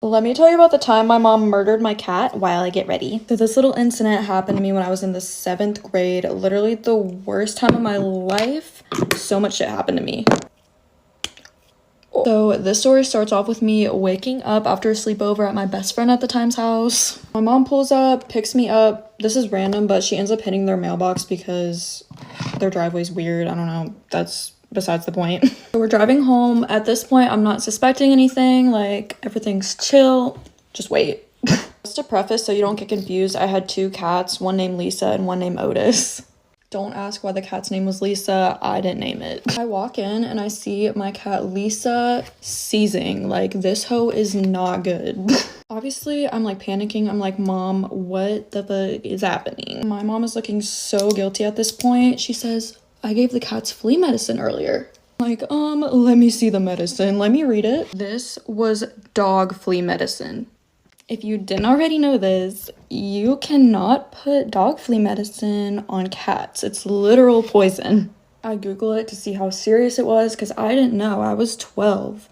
Let me tell you about the time my mom murdered my cat while I get ready. So this little incident happened to me when I was in the 7th grade. Literally the worst time of my life. So much shit happened to me. So this story starts off with me waking up after a sleepover at my best friend at the time's house. My mom pulls up, picks me up. This is random, but she ends up hitting their mailbox because their driveway's weird. I don't know. That's besides the point. So we're driving home. At this point, I'm not suspecting anything. Like, everything's chill. Just wait. Just to preface so you don't get confused, I had 2 cats, one named Lisa and one named Otis. Don't ask why the cat's name was Lisa. I didn't name it. I walk in and I see my cat Lisa seizing. Like, this hoe is not good. Obviously, I'm like panicking. I'm like, Mom, what the fuck is happening? My mom is looking so guilty at this point. She says, I gave the cats flea medicine earlier. Like, let me see the medicine. Let me read it. This was dog flea medicine. If you didn't already know this, you cannot put dog flea medicine on cats. It's literal poison. I Googled it to see how serious it was because I didn't know. I was 12.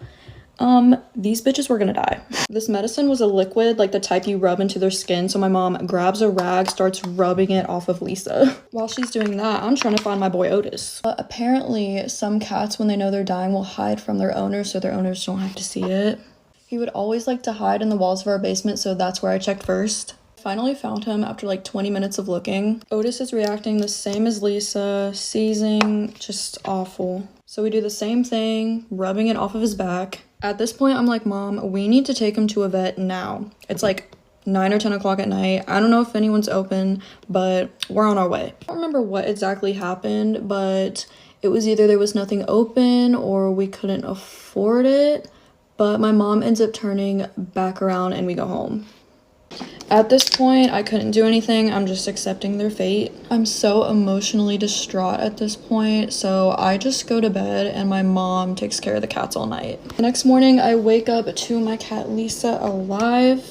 These bitches were gonna die. This medicine was a liquid, like the type you rub into their skin, so my mom grabs a rag, starts rubbing it off of Lisa. While she's doing that, I'm trying to find my boy Otis. Apparently, some cats, when they know they're dying, will hide from their owners so their owners don't have to see it. He would always like to hide in the walls of our basement, so that's where I checked first. Finally found him after like 20 minutes of looking. Otis is reacting the same as Lisa, seizing, just awful. So we do the same thing, rubbing it off of his back. At this point, I'm like, Mom, we need to take him to a vet now. It's like 9 or 10 o'clock at night. I don't know if anyone's open, but we're on our way. I don't remember what exactly happened, but it was either there was nothing open or we couldn't afford it. But my mom ends up turning back around and we go home. At this point, I couldn't do anything. I'm just accepting their fate. I'm so emotionally distraught at this point, so I just go to bed and my mom takes care of the cats all night. The next morning, I wake up to my cat Lisa alive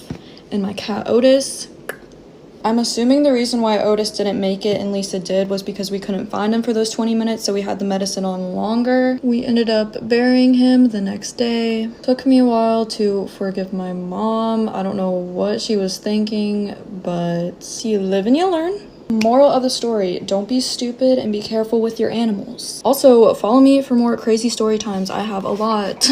and my cat Otis. I'm assuming the reason why Otis didn't make it and Lisa did was because we couldn't find him for those 20 minutes, so we had the medicine on longer. We ended up burying him the next day. Took me a while to forgive my mom. I don't know what she was thinking, but you live and you learn. Moral of the story, don't be stupid and be careful with your animals. Also, follow me for more crazy story times. I have a lot.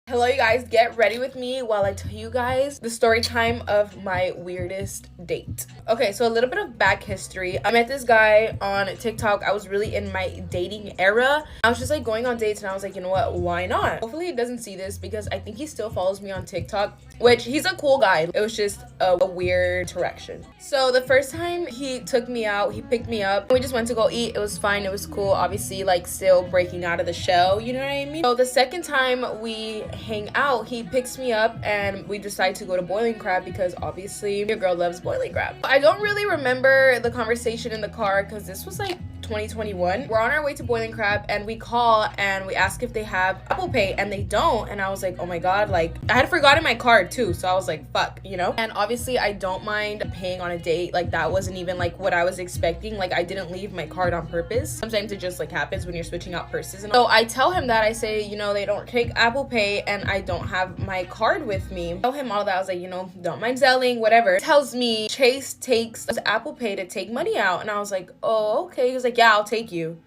Hello, you guys. Get ready with me while I tell you guys the story time of my weirdest date. Okay, so a little bit of back history. I met this guy on TikTok. I was really in my dating era. I was just like going on dates and I was like, you know what? Why not? Hopefully he doesn't see this because I think he still follows me on TikTok, which he's a cool guy. It was just a weird interaction. So the first time he took me out, he picked me up. We just went to go eat. It was fine. It was cool. Obviously, like still breaking out of the shell. You know what I mean? So the second time we hang out, he picks me up and we decide to go to Boiling Crab because obviously your girl loves Boiling Crab. I don't really remember the conversation in the car because this was like 2021. We're on our way to Boiling Crab and we call and we ask if they have Apple Pay and they don't, and I was like, oh my god, like I had forgotten my card too, so I was like, fuck, you know. And obviously I don't mind paying on a date. Like that wasn't even like what I was expecting. Like I didn't leave my card on purpose. Sometimes it just like happens when you're switching out purses. And so I tell him that, I say, you know, they don't take Apple Pay and I don't have my card with me. I tell him all that. I was like, you know, don't mind Zelling, whatever. Tells me Chase takes Apple Pay to take money out, and I was like, oh, okay. He was like, yeah, I'll take you.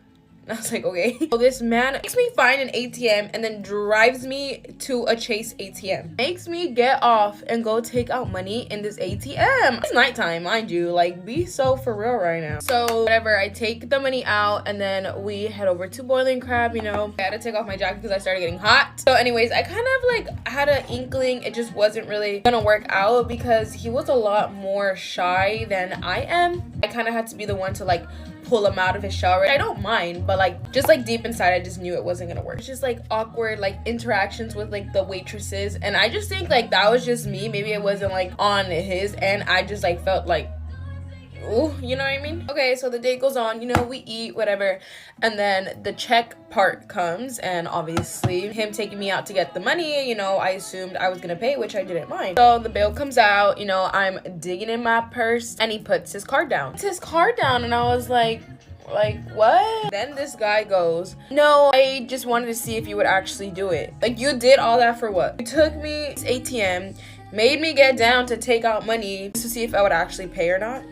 And I was like, okay. So this man makes me find an ATM and then drives me to a Chase ATM. Makes me get off and go take out money in this ATM. It's nighttime, mind you. Like, be so for real right now. So whatever, I take the money out and then we head over to Boiling Crab, you know. I had to take off my jacket because I started getting hot. So anyways, I kind of like had an inkling it just wasn't really gonna work out because he was a lot more shy than I am. I kind of had to be the one to like pull him out of his shower. I don't mind, but like just like deep inside I just knew it wasn't gonna work. It's just like awkward like interactions with like the waitresses, and I just think like that was just me. Maybe it wasn't like on his end. I just like felt like, ooh, you know what I mean? Okay, so the date goes on, you know, we eat, whatever, and then the check part comes, and obviously him taking me out to get the money, you know, I assumed I was gonna pay, which I didn't mind. So the bill comes out, you know, I'm digging in my purse, and he puts his card down. And I was like, Like, what? Then this guy goes, no, I just wanted to see if you would actually do it. Like, you did all that for what? You took me to ATM, made me get down to take out money to see if I would actually pay or not.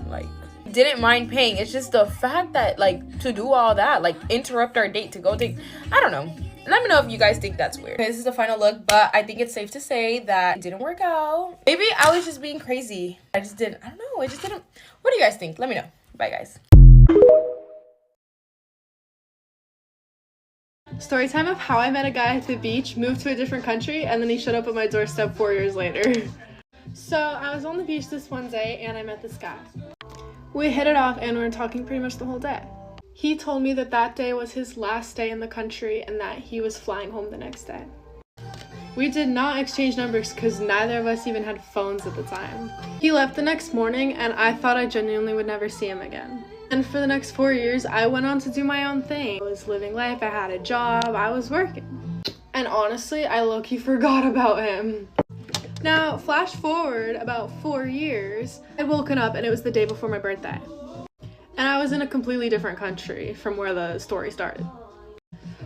Like, didn't mind paying. It's just the fact that, like, to do all that, like, interrupt our date to go take, I don't know. Let me know if you guys think that's weird. Okay, this is the final look, but I think it's safe to say that it didn't work out. Maybe I was just being crazy. I don't know. I just didn't. What do you guys think? Let me know. Bye, guys. Story time of how I met a guy at the beach, moved to a different country, and then he showed up at my doorstep 4 years later. So I was on the beach this one day and I met this guy. We hit it off and we were talking pretty much the whole day. He told me that that day was his last day in the country and that he was flying home the next day. We did not exchange numbers because neither of us even had phones at the time. He left the next morning and I thought I genuinely would never see him again. And for the next 4 years, I went on to do my own thing. I was living life, I had a job, I was working. And honestly, I low-key forgot about him. Now, flash forward about 4 years, I'd woken up and it was the day before my birthday. And I was in a completely different country from where the story started.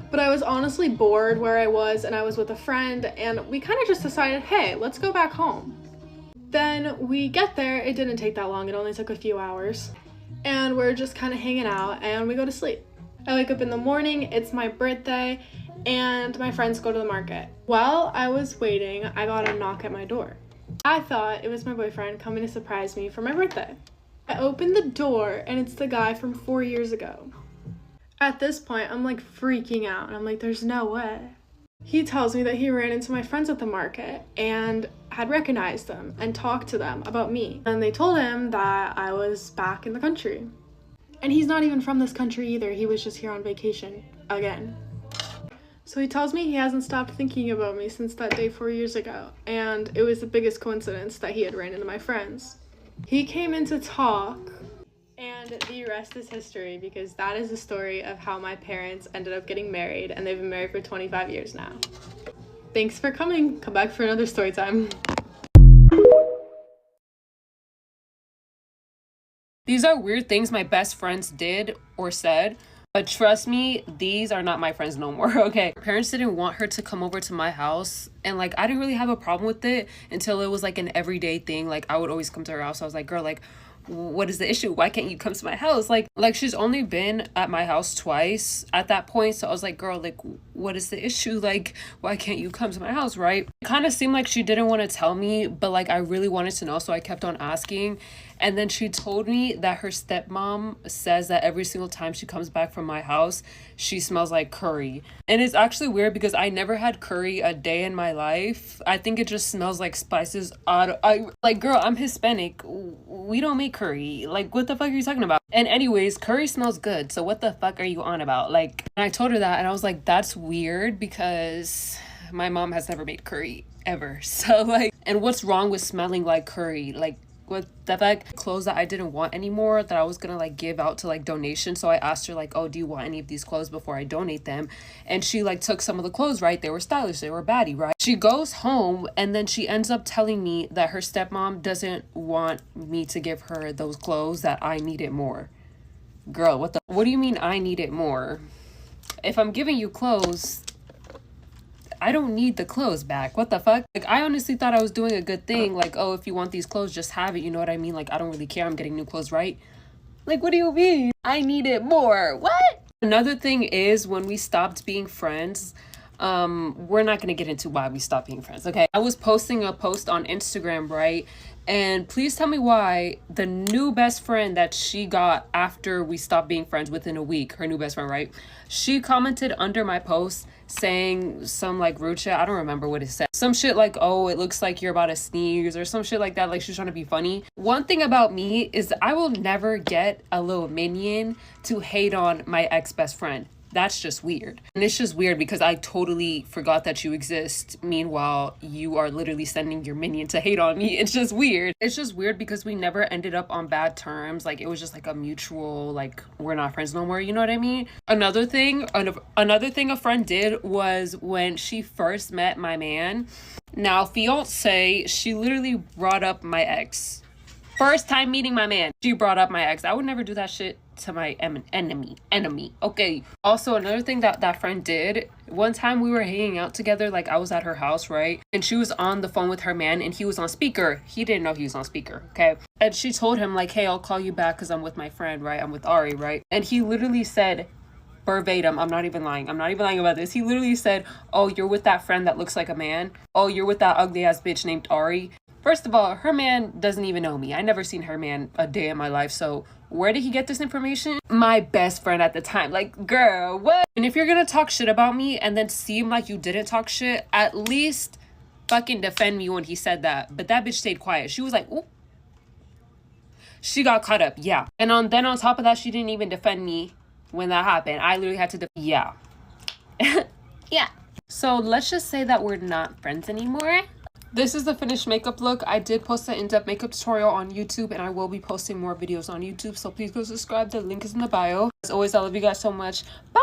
But I was honestly bored where I was and I was with a friend and we kind of just decided, hey, let's go back home. Then we get there, it didn't take that long, it only took a few hours. And we're just kind of hanging out and we go to sleep. I wake up in the morning, it's my birthday, and my friends go to the market. While I was waiting, I got a knock at my door. I thought it was my boyfriend coming to surprise me for my birthday. I opened the door and it's the guy from 4 years ago. At this point, I'm like freaking out and I'm like, there's no way. He tells me that he ran into my friends at the market and had recognized them and talked to them about me. And they told him that I was back in the country. And he's not even from this country either. He was just here on vacation again. So he tells me he hasn't stopped thinking about me since that day 4 years ago. And it was the biggest coincidence that he had ran into my friends. He came in to talk. And the rest is history because that is the story of how my parents ended up getting married and they've been married for 25 years now. Thanks for coming. Come back for another story time. These are weird things my best friends did or said, but trust me, these are not my friends no more, okay? Her parents didn't want her to come over to my house, and like I didn't really have a problem with it until it was like an everyday thing. Like I would always come to her house. I was like, girl, like, what is the issue? Why can't you come to my house? Like she's only been at my house twice at that point. So I was like, girl, like, what is the issue? Like, why can't you come to my house, right? It kind of seemed like she didn't want to tell me, but like I really wanted to know, so I kept on asking. And then she told me that her stepmom says that every single time she comes back from my house, she smells like curry. And it's actually weird because I never had curry a day in my life. I think it just smells like spices like, girl, I'm Hispanic. We don't make curry. Like, what the fuck are you talking about? And anyways, curry smells good. So what the fuck are you on about? Like, and I told her that and I was like, that's weird because my mom has never made curry ever. So like, and what's wrong with smelling like curry? Like, what the fuck? Clothes that I didn't want anymore that I was gonna like give out to like donation. So I asked her like, oh, do you want any of these clothes before I donate them? And she like took some of the clothes, right? They were stylish, they were baddie, right? She goes home and then she ends up telling me that her stepmom doesn't want me to give her those clothes, that I need it more. Girl, what do you mean I need it more? If I'm giving you clothes, I don't need the clothes back. What the fuck? Like, I honestly thought I was doing a good thing. Like, oh, if you want these clothes, just have it. You know what I mean? Like, I don't really care. I'm getting new clothes, right? Like, what do you mean? I need it more. What? Another thing is when we stopped being friends, we're not going to get into why we stopped being friends, okay? I was posting a post on Instagram, right? And please tell me why the new best friend that she got after we stopped being friends within a week, her new best friend, right? She commented under my post saying some like rude shit. I don't remember what it said. Some shit like, oh, it looks like you're about to sneeze or some shit like that. Like she's trying to be funny. One thing about me is I will never get a little minion to hate on my ex-best friend. That's just weird. And it's just weird because I totally forgot that you exist. Meanwhile, you are literally sending your minion to hate on me. It's just weird. It's just weird because we never ended up on bad terms. Like it was just like a mutual, like we're not friends no more. You know what I mean? Another thing a friend did was when she first met my man. Now, fiance, she literally brought up my ex. First time meeting my man, she brought up my ex. I would never do that shit. to my enemy. Okay. Also, another thing that friend did, one time we were hanging out together, like I was at her house, right? And she was on the phone with her man and he was on speaker. He didn't know he was on speaker, okay? And she told him like, hey, I'll call you back because I'm with my friend, right? I'm with Ari, right? And he literally said, verbatim, I'm not even lying about this. He literally said, oh, you're with that friend that looks like a man? Oh, you're with that ugly ass bitch named Ari? First of all, her man doesn't even know me. I never seen her man a day in my life. So where did he get this information? My best friend at the time. Like, girl, what? And if you're gonna talk shit about me and then seem like you didn't talk shit, at least fucking defend me when he said that. But that bitch stayed quiet. She was like, ooh. She got caught up, yeah. And then on top of that, she didn't even defend me when that happened. I literally had to yeah. Yeah. So let's just say that we're not friends anymore. This is the finished makeup look. I did post an in-depth makeup tutorial on YouTube and I will be posting more videos on YouTube. So please go subscribe. The link is in the bio. As always, I love you guys so much. Bye!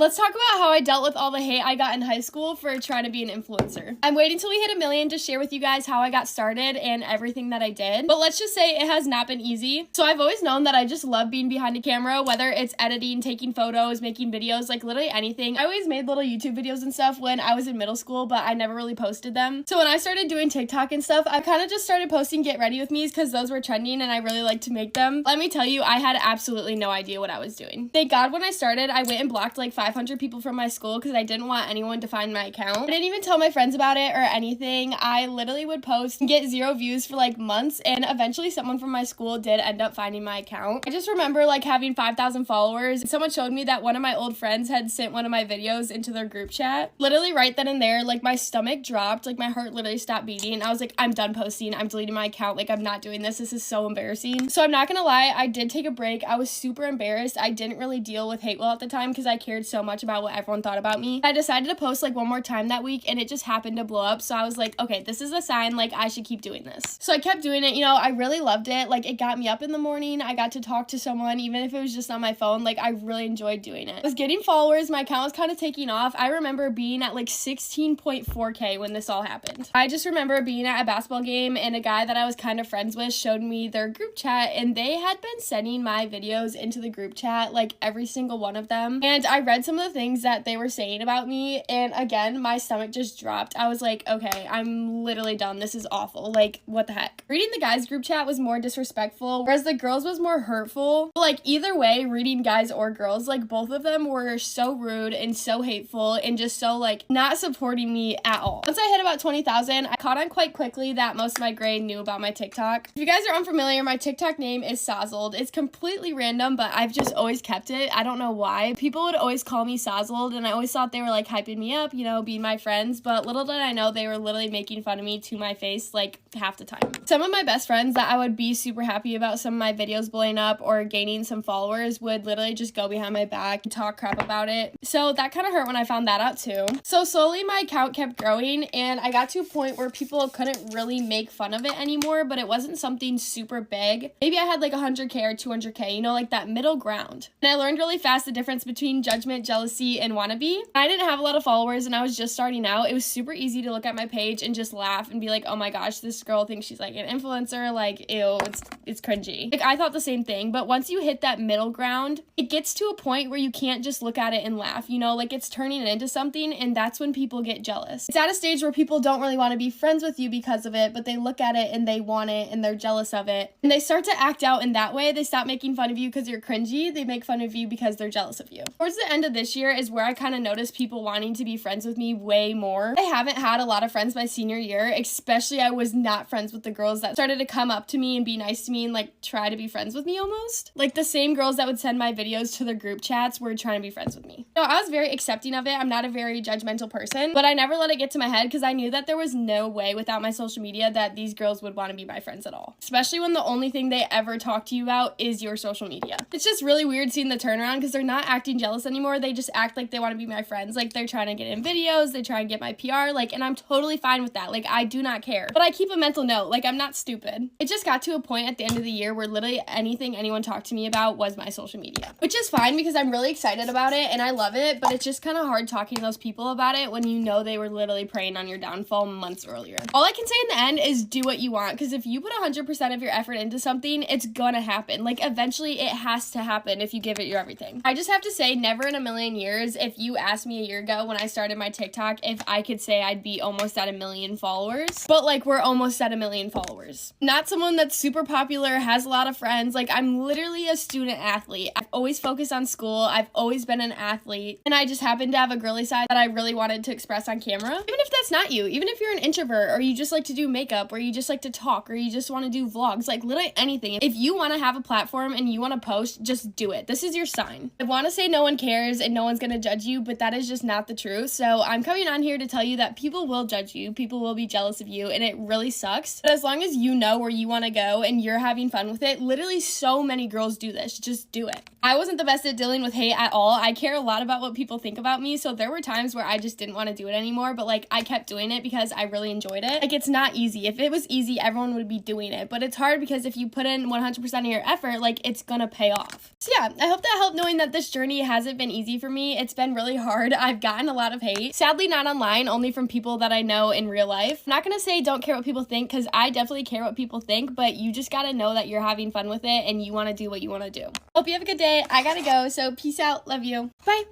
Let's talk about how I dealt with all the hate I got in high school for trying to be an influencer. I'm waiting till we hit 1 million to share with you guys how I got started and everything that I did. But let's just say it has not been easy. So I've always known that I just love being behind a camera, whether it's editing, taking photos, making videos, like literally anything. I always made little YouTube videos and stuff when I was in middle school, but I never really posted them. So when I started doing TikTok and stuff, I kind of just started posting get ready with me's because those were trending and I really like to make them. Let me tell you, I had absolutely no idea what I was doing. Thank God when I started, I went and blocked like 500 people from my school because I didn't want anyone to find my account. I didn't even tell my friends about it or anything. I literally would post and get 0 views for like months, and eventually someone from my school did end up finding my account. I just remember like having 5,000 followers. Someone showed me that one of my old friends had sent one of my videos into their group chat. Literally right then and there, like my stomach dropped, like my heart literally stopped beating. I was like, I'm done posting. I'm deleting my account. Like I'm not doing this. This is so embarrassing. So I'm not gonna lie, I did take a break. I was super embarrassed. I didn't really deal with hate well at the time because I cared so much about what everyone thought about me. I decided to post like one more time that week and it just happened to blow up. So I was like, okay, this is a sign, like I should keep doing this. So I kept doing it. You know, I really loved it. Like it got me up in the morning. I got to talk to someone, even if it was just on my phone. Like I really enjoyed doing it. I was getting followers. My account was kind of taking off. I remember being at like 16.4K when this all happened. I just remember being at a basketball game and a guy that I was kind of friends with showed me their group chat, and they had been sending my videos into the group chat, like every single one of them. And I read some of the things that they were saying about me, and again, my stomach just dropped. I was like, okay, I'm literally done. This is awful. Like, what the heck? Reading the guys group chat was more disrespectful, whereas the girls was more hurtful. But like either way, reading guys or girls, like both of them were so rude and so hateful and just so like not supporting me at all. Once I hit about 20,000, I caught on quite quickly that most of my grade knew about my TikTok. If you guys are unfamiliar, my TikTok name is Sozzled. It's completely random, but I've just always kept it. I don't know why. People would always call me Sozzled, and I always thought they were like hyping me up, you know, being my friends, but little did I know they were literally making fun of me to my face like half the time. Some of my best friends that I would be super happy about some of my videos blowing up or gaining some followers would literally just go behind my back and talk crap about it. So that kind of hurt when I found that out too. So slowly my account kept growing, and I got to a point where people couldn't really make fun of it anymore, but it wasn't something super big. Maybe I had like 100K or 200K, you know, like that middle ground. And I learned really fast the difference between judgment, jealousy, and wannabe. I didn't have a lot of followers and I was just starting out. It was super easy to look at my page and just laugh and be like, oh my gosh, this girl thinks she's like an influencer, like ew, it's cringy. Like I thought the same thing, but once you hit that middle ground, it gets to a point where you can't just look at it and laugh, you know, like it's turning it into something, and that's when people get jealous. It's at a stage where people don't really want to be friends with you because of it, but they look at it and they want it and they're jealous of it. And they start to act out in that way. They stop making fun of you because you're cringy. They make fun of you because they're jealous of you. Towards the end of this year is where I kind of noticed people wanting to be friends with me way more. I haven't had a lot of friends my senior year, especially I was not friends with the girls that started to come up to me and be nice to me and like try to be friends with me almost. Like the same girls that would send my videos to their group chats were trying to be friends with me. So I was very accepting of it. I'm not a very judgmental person, but I never let it get to my head because I knew that there was no way without my social media that these girls would want to be my friends at all. Especially when the only thing they ever talk to you about is your social media. It's just really weird seeing the turnaround because they're not acting jealous anymore. or they just act like they want to be my friends. Like, they're trying to get in videos, they try and get my PR, like, and I'm totally fine with that. Like, I do not care. But I keep a mental note. Like, I'm not stupid. It just got to a point at the end of the year where literally anything anyone talked to me about was my social media. Which is fine because I'm really excited about it and I love it, but it's just kind of hard talking to those people about it when you know they were literally preying on your downfall months earlier. All I can say in the end is do what you want, because if you put 100% of your effort into something, it's gonna happen. Like, eventually it has to happen if you give it your everything. I just have to say, never in a million years, if you asked me a year ago when I started my TikTok if I could say I'd be almost at 1 million followers, but like, we're almost at 1 million followers. Not someone that's super popular, has a lot of friends. Like, I'm literally a student athlete. I've always focused on school. I've always been an athlete, and I just happen to have a girly side that I really wanted to express on camera. Even if that's not you, even if you're an introvert, or you just like to do makeup, or you just like to talk, or you just want to do vlogs, like literally anything. If you want to have a platform and you want to post, just do it. This is your sign. I want to say no one cares and no one's gonna judge you, but that is just not the truth. So I'm coming on here to tell you that people will judge you, people will be jealous of you, and it really sucks. But as long as you know where you want to go and you're having fun with it, literally so many girls do this. Just do it. I wasn't the best at dealing with hate at all. I care a lot about what people think about me, so there were times where I just didn't want to do it anymore, but like, I kept doing it because I really enjoyed it. Like, it's not easy. If it was easy, everyone would be doing it, but it's hard because if you put in 100% of your effort, like, it's gonna pay off. So yeah, I hope that helped, knowing that this journey hasn't been easy for me. It's been really hard. I've gotten a lot of hate. Sadly, not online, only from people that I know in real life. I'm not gonna say don't care what people think, because I definitely care what people think, but you just gotta know that you're having fun with it and you wanna do what you wanna do. Hope you have a good day. I gotta go, so peace out. Love you. Bye.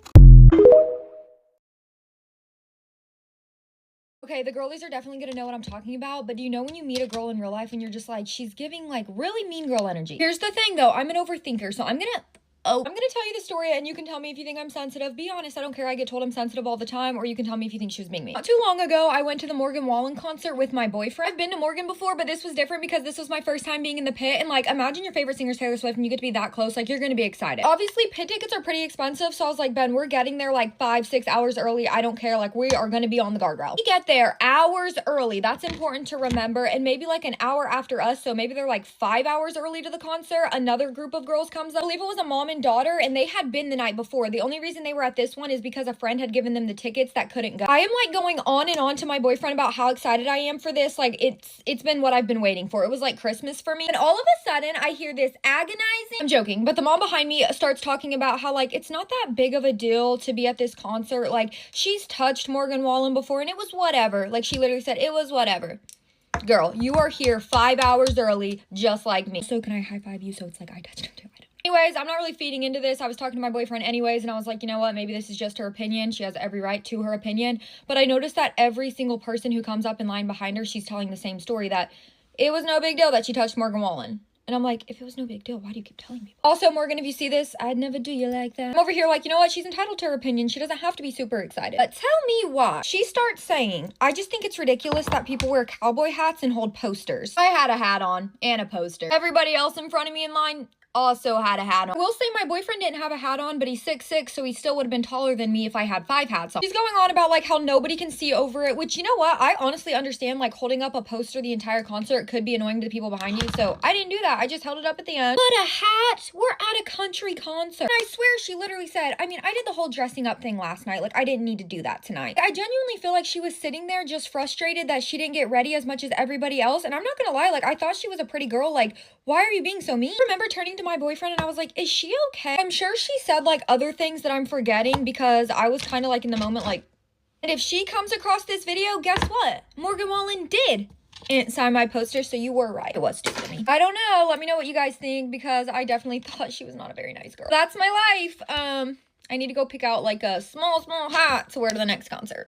Okay, the girlies are definitely gonna know what I'm talking about, but do you know when you meet a girl in real life and you're just like, she's giving like really mean girl energy? Here's the thing though, I'm an overthinker, so I'm gonna tell you the story and you can tell me if you think I'm sensitive. Be honest, I don't care. I get told I'm sensitive all the time, or you can tell me if you think she was being mean. Not too long ago, I went to the Morgan Wallen concert with my boyfriend. I've been to Morgan before, but this was different because this was my first time being in the pit, and like, imagine your favorite singer's Taylor Swift and you get to be that close, like, you're gonna be excited. Obviously, pit tickets are pretty expensive, so I was like, Ben, we're getting there like 5-6 hours early. I don't care, like, we are gonna be on the guardrail. We get there hours early. That's important to remember, and maybe like an hour after us, so maybe they're like 5 hours early to the concert. Another group of girls comes up. I believe it was a mom and daughter, and they had been the night before. The only reason they were at this one is because a friend had given them the tickets that couldn't go. I am like going on and on to my boyfriend about how excited I am for this. Like, it's been what I've been waiting for. It was like Christmas for me. And all of a sudden I hear this agonizing, I'm joking, but the mom behind me starts talking about how like, it's not that big of a deal to be at this concert. Like, she's touched Morgan Wallen before and it was whatever. Like, she literally said it was whatever. Girl, you are here 5 hours early, just like me. So can I high five you so it's like I touched her too? Anyways, I'm not really feeding into this. I was talking to my boyfriend anyways, and I was like, you know what? Maybe this is just her opinion. She has every right to her opinion. But I noticed that every single person who comes up in line behind her, she's telling the same story, that it was no big deal that she touched Morgan Wallen. And I'm like, if it was no big deal, why do you keep telling me? Also, Morgan, if you see this, I'd never do you like that. I'm over here like, you know what? She's entitled to her opinion. She doesn't have to be super excited. But tell me why. She starts saying, I just think it's ridiculous that people wear cowboy hats and hold posters. I had a hat on and a poster. Everybody else in front of me in line also had a hat on. I will say my boyfriend didn't have a hat on, but he's 6'6", so he still would have been taller than me if I had 5 hats on. He's going on about like how nobody can see over it, which, you know what? I honestly understand, like, holding up a poster the entire concert could be annoying to the people behind you, so I didn't do that. I just held it up at the end. But a hat? We're at a country concert. And I swear she literally said, I mean, I did the whole dressing up thing last night. Like, I didn't need to do that tonight. I genuinely feel like she was sitting there just frustrated that she didn't get ready as much as everybody else, and I'm not gonna lie, like, I thought she was a pretty girl. Like, why are you being so mean? I remember turning to my boyfriend and I was like, is she okay? I'm sure she said like other things that I'm forgetting because I was kind of like in the moment like, and if she comes across this video, guess what? Morgan Wallen did sign my poster, so you were right. It was stupid of me. I don't know. Let me know what you guys think, because I definitely thought she was not a very nice girl. That's my life. I need to go pick out like a small hat to wear to the next concert.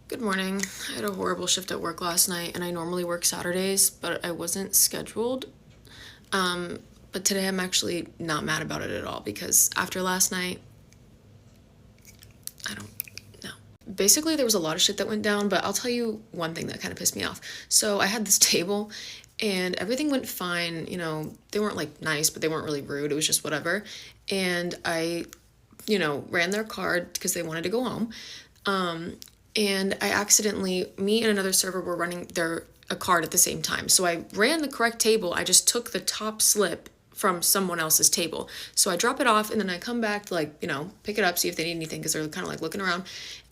Good morning. I had a horrible shift at work last night, and I normally work Saturdays, but I wasn't scheduled. But today I'm actually not mad about it at all, because after last night, I don't know. Basically, there was a lot of shit that went down, but I'll tell you one thing that kind of pissed me off. So I had this table, and everything went fine. You know, they weren't like nice, but they weren't really rude. It was just whatever. And I, ran their card because they wanted to go home. And I accidentally, me and another server were running a card at the same time. So I ran the correct table. I just took the top slip from someone else's table. So I drop it off and then I come back to like, you know, pick it up, see if they need anything, because they're kind of like looking around,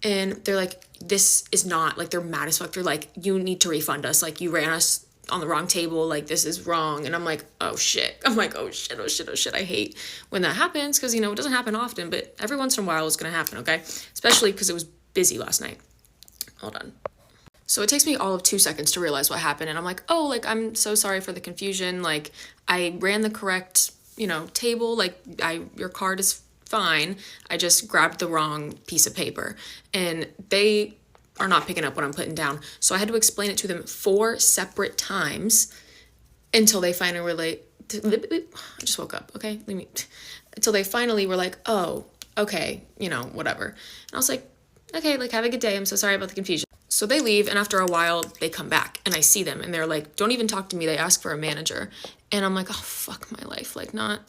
and they're like, this is not, like, they're mad as fuck. They're like, you need to refund us. Like, you ran us on the wrong table. Like, this is wrong. And I'm like, oh shit. I'm like, oh shit, oh shit, oh shit. I hate when that happens, because, you know, it doesn't happen often, but every once in a while it's going to happen, okay? Especially because it was busy last night. Hold on. So it takes me all of 2 seconds to realize what happened. And I'm like, oh, like, I'm so sorry for the confusion. Like, I ran the correct, you know, table. Like, your card is fine. I just grabbed the wrong piece of paper. And they are not picking up what I'm putting down. So I had to explain it to them 4 separate times until they finally were like, I just woke up, okay? Until they finally were like, oh, okay, you know, whatever. And I was like, okay, like, have a good day. I'm so sorry about the confusion. So they leave, and after a while, they come back, and I see them, and they're like, don't even talk to me. They ask for a manager. And I'm like, oh, fuck my life. Like, not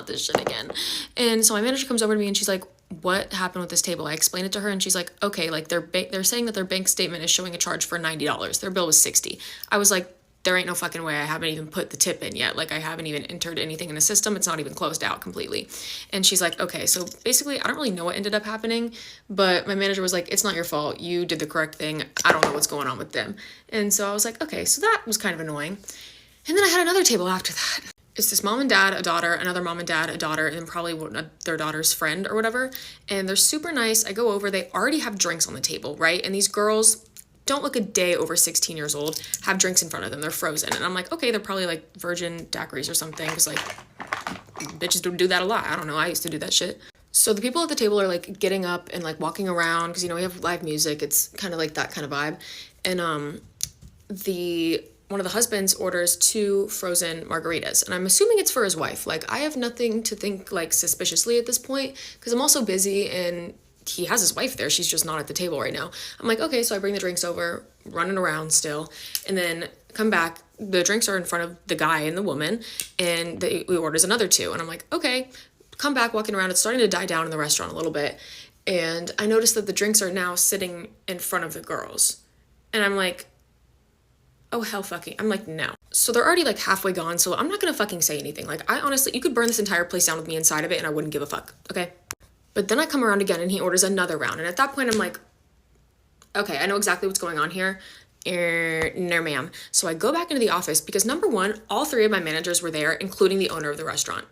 this shit again. And so my manager comes over to me, and she's like, what happened with this table? I explained it to her, and she's like, okay, like, they're saying that their bank statement is showing a charge for $90. Their bill was $60. I was like, there ain't no fucking way. I haven't even put the tip in yet. Like, I haven't even entered anything in the system. It's not even closed out completely. And she's like, okay, so basically I don't really know what ended up happening, but my manager was like, it's not your fault. You did the correct thing. I don't know what's going on with them. And so I was like, okay, so that was kind of annoying. And then I had another table after that. It's this mom and dad, a daughter, another mom and dad, a daughter, and probably their daughter's friend or whatever. And they're super nice. I go over, they already have drinks on the table, right? And these girls don't look a day over 16 years old, have drinks in front of them. They're frozen. And I'm like, okay, they're probably like virgin daiquiris or something, because like bitches do that a lot. I don't know. I used to do that shit. So the people at the table are like getting up and like walking around, because, you know, we have live music. It's kind of like that kind of vibe. And one of the husbands orders 2 frozen margaritas, and I'm assuming it's for his wife. Like, I have nothing to think like suspiciously at this point, because I'm also busy and he has his wife there. She's just not at the table right now. I'm like, okay, so I bring the drinks over, running around still, and then come back. The drinks are in front of the guy and the woman, and he orders another 2. And I'm like, okay, come back, walking around. It's starting to die down in the restaurant a little bit. And I noticed that the drinks are now sitting in front of the girls. And I'm like, oh, hell fucking. I'm like, no. So they're already like halfway gone, so I'm not gonna fucking say anything. Like, I honestly, you could burn this entire place down with me inside of it and I wouldn't give a fuck, okay? But then I come around again and he orders another round. And at that point, I'm like, okay, I know exactly what's going on here. No, ma'am. So I go back into the office because, number one, all 3 of my managers were there, including the owner of the restaurant.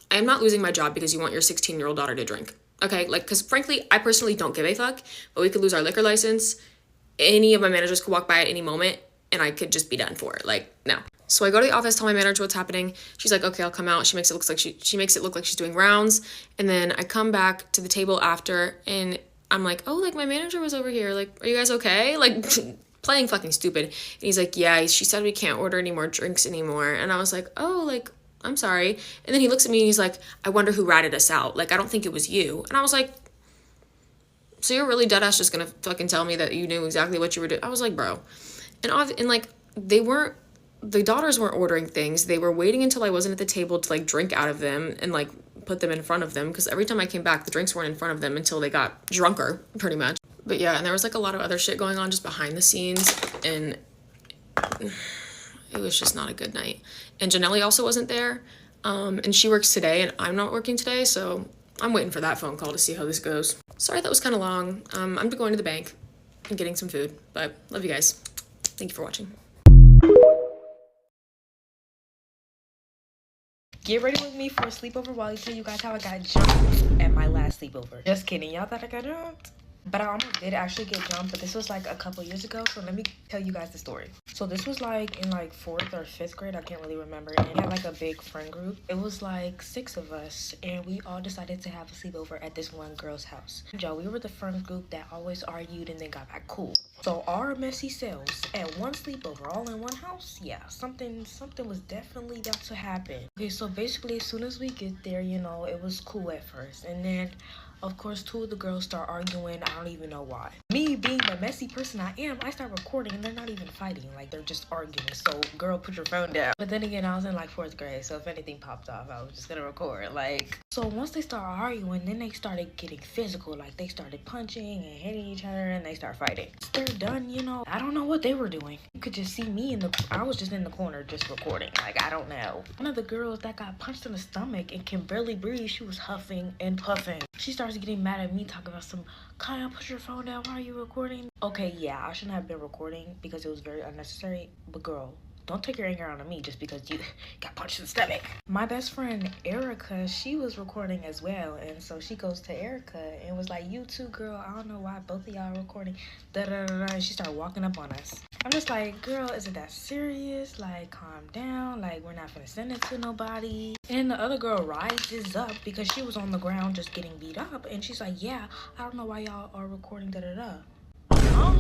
I am not losing my job because you want your 16-year-old daughter to drink. Okay, like, because frankly, I personally don't give a fuck, but we could lose our liquor license. Any of my managers could walk by at any moment and I could just be done for it. Like, no. So I go to the office, tell my manager what's happening. She's like, okay, I'll come out. She makes it look like she's doing rounds. And then I come back to the table after and I'm like, oh, like, my manager was over here. Like, are you guys okay? Like, playing fucking stupid. And he's like, yeah, she said we can't order any more drinks anymore. And I was like, oh, like, I'm sorry. And then he looks at me and he's like, I wonder who ratted us out. Like, I don't think it was you. And I was like, so you're really deadass just gonna fucking tell me that you knew exactly what you were doing? I was like, bro. And like, the daughters weren't ordering things. They were waiting until I wasn't at the table to like drink out of them and like put them in front of them, because every time I came back, the drinks weren't in front of them until they got drunker, pretty much. But yeah, and there was like a lot of other shit going on just behind the scenes, and it was just not a good night. And Janelle also wasn't there, and she works today and I'm not working today, so I'm waiting for that phone call to see how this goes. Sorry that was kind of long. I'm going to the bank and getting some food, but love you guys. Thank you for watching. Get ready with me for a sleepover while I tell you guys how I got jumped at my last sleepover. Just kidding. Y'all thought I got jumped? But I almost did actually get jumped, but this was like a couple years ago, so let me tell you guys the story. So this was like in like 4th or 5th grade, I can't really remember, and it had like a big friend group. It was like 6 of us, and we all decided to have a sleepover at this one girl's house. Joe, we were the friend group that always argued and then got back cool. So our messy selves at one sleepover, all in one house, yeah, something was definitely about to happen. Okay, so basically as soon as we get there, you know, it was cool at first, and then Of course, two of the girls start arguing. I don't even know why. Me being the messy person I am, I start recording and they're not even fighting. Like, they're just arguing. So, girl, put your phone down. But then again, I was in like 4th grade, so if anything popped off, I was just gonna record. Like, so once they start arguing, then they started getting physical. Like, they started punching and hitting each other and they start fighting. They're done, you know. I don't know what they were doing. You could just see me I was just in the corner just recording. Like, I don't know. One of the girls that got punched in the stomach and can barely breathe, she was huffing and puffing. She starts getting mad at me, talking about some, Kaya, put your phone down, why are you recording? Okay, yeah, I shouldn't have been recording because it was very unnecessary, but girl, don't take your anger out on me just because you got punched in the stomach. My best friend, Erica, she was recording as well, and so she goes to Erica and was like, you too, girl, I don't know why both of y'all are recording, da-da-da-da, and she started walking up on us. I'm just like, girl, is it that serious? Like, calm down, like, we're not gonna send it to nobody. And the other girl rises up because she was on the ground just getting beat up, and she's like, yeah, I don't know why y'all are recording, da-da-da. Huh?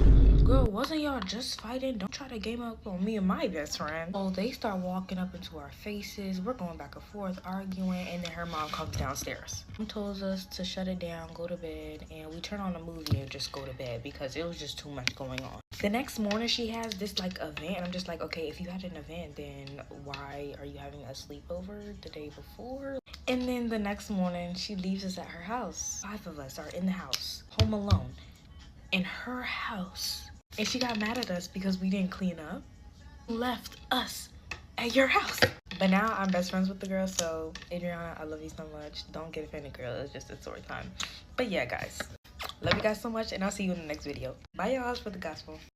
Girl, wasn't y'all just fighting? Don't try to game up on me and my best friend. So they start walking up into our faces. We're going back and forth, arguing, and then her mom comes downstairs. Mom tells us to shut it down, go to bed, and we turn on a movie and just go to bed because it was just too much going on. The next morning she has this like event. I'm just like, okay, if you had an event, then why are you having a sleepover the day before? And then the next morning she leaves us at her house. 5 of us are in the house, home alone, in her house. And she got mad at us because we didn't clean up. Left us at your house. But now I'm best friends with the girl, so Adriana, I love you so much. Don't get offended, girl. It's just a story time. But yeah, guys. Love you guys so much, and I'll see you in the next video. Bye, y'all, for the gospel.